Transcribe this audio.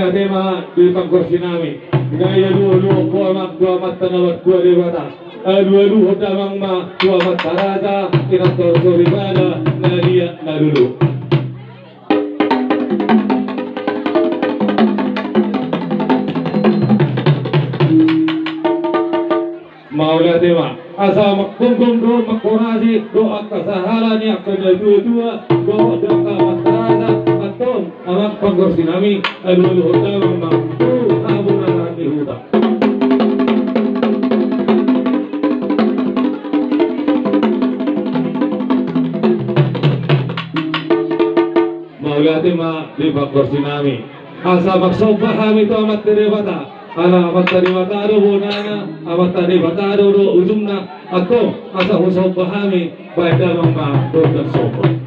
Maula tema di pangkursi nami. Gaya dulu dua mat tanawat dua dewata. Dua hodamang ma dua mat tarata kinator soribada nadia nadulu. Maula tema asa makungkum do makurasi do akasahalani akada dua do doka matarasa atom amak pangkursi nami dua hodamang ma abuna nami huta. Maula tema di pangkursi nami asa Somba kami to amat derivata ala amat derivata do bonana amat derivata do ujungna atau asa Somba kami pada mama do Somba.